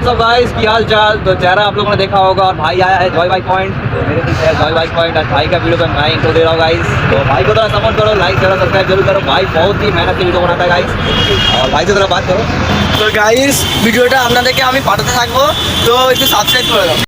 WhatsApp guys, की हाल चाल। तो चेहरा आप लोगों ने देखा होगा और भाई आया है जॉय बाइक पॉइंट। तो मेरे पीछे है जॉय बाइक पॉइंट। आज भाई का वीडियो में मैं इंट्रो दे रहा हूँ गाइस। तो भाई को थोड़ा सपोर्ट करो, लाइक करो, सब्सक्राइब जरूर करो। भाई बहुत ही मेहनत से वीडियो बनाता है गाइस। और भाई से थोड़ा बात करो। तो गाइस ভিডিওটা আপনাদেরকে আমি পাঠাতে থাকবো, তো একটু সাবস্ক্রাইব করে দাও।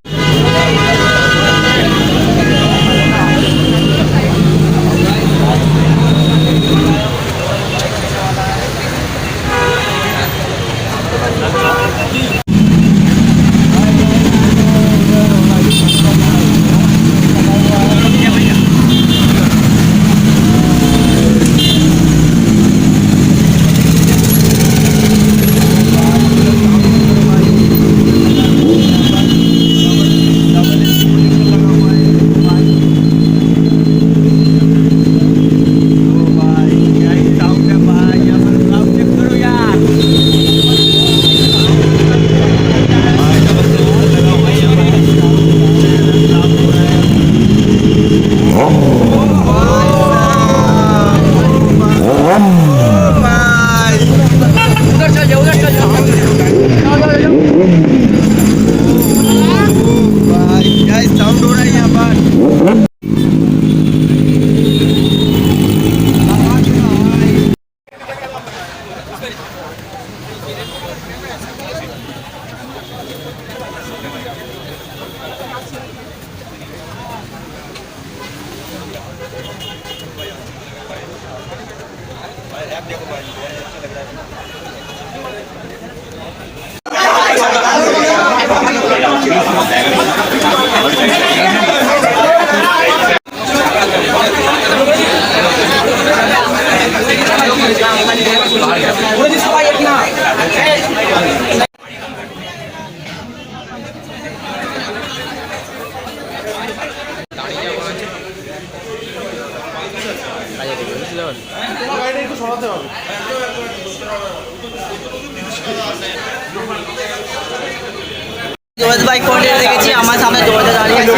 জয়দা বাইক পয়েন্টে দেখেছি, আমার সামনে জয়দা দাঁড়িয়ে আছে।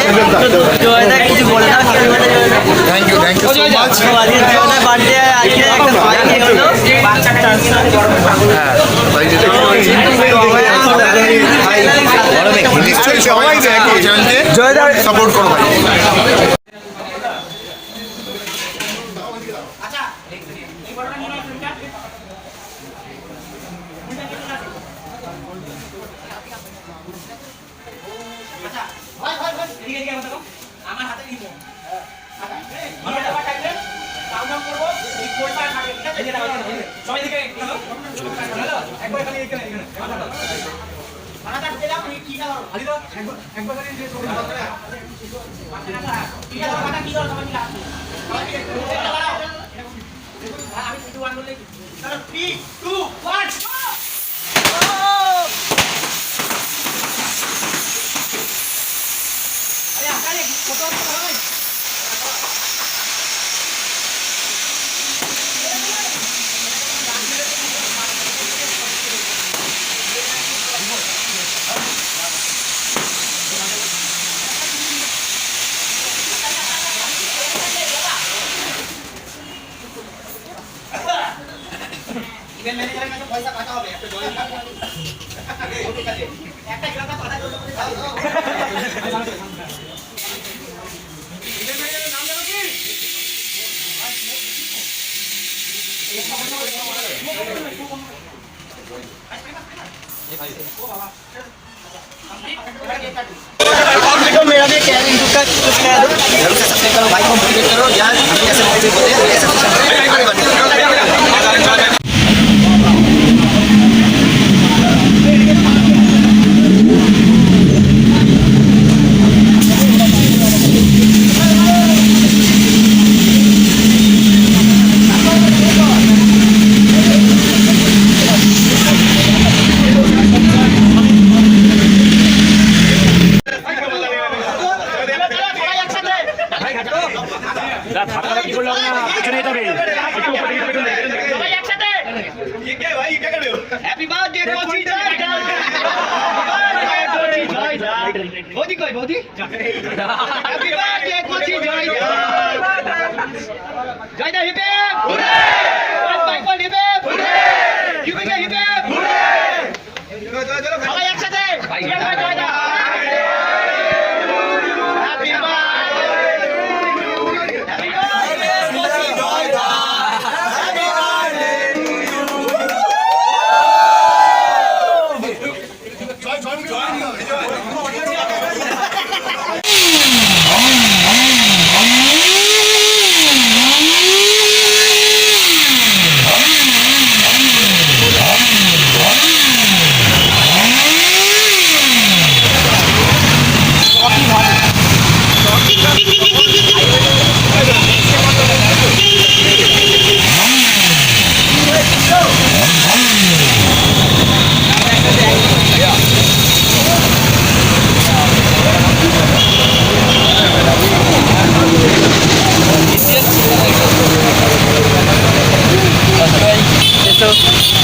তো জয়দা কিছু বলে দাও। Thank you so much. জয়দার বার্থডে আজকে একটা পার্টি হলো। নিশ্চয়ই সবাই দেখো, চ্যানেলকে সাপোর্ট করো ভাই। আমার হাতে নিব কাউন্টার করব এই কোডটা থাকে ঠিক আছে সবাই দিকে একবার খালি এখানে মাথাটা ঢুকে দাও তুমি কি করো খালি দাও একবার খালি যে সবাই বলতে হবে কি করো মাথা কি করো সবাই মিলে আমি 2 1 বললে চলো 3 2 1 আরে আকারে কত ভাই ইভেন্ট ম্যানেজারের কাছে পয়সা কাটা হবে একটা জয়েন ঠিক আছে একটা গ্রামটা কথা বলতে ইভেন্ট ম্যানেজারের নাম জানো কি मेरा भी क्या यूट्यूब का सब्सक्राइब करो, भाई को मोटिवेट करो यार। ऐसे मोटिवेट होते हैं ऐसे हैप्पी बर्थडे कोची जय बोधी कोई बोधी हैप्पी बर्थडे कोची जय जय दा हिपे हुरे बाइक पर हिपे हुरे यूपी के हिपे हुरे चलो चलो सबाई একসাথে আসো।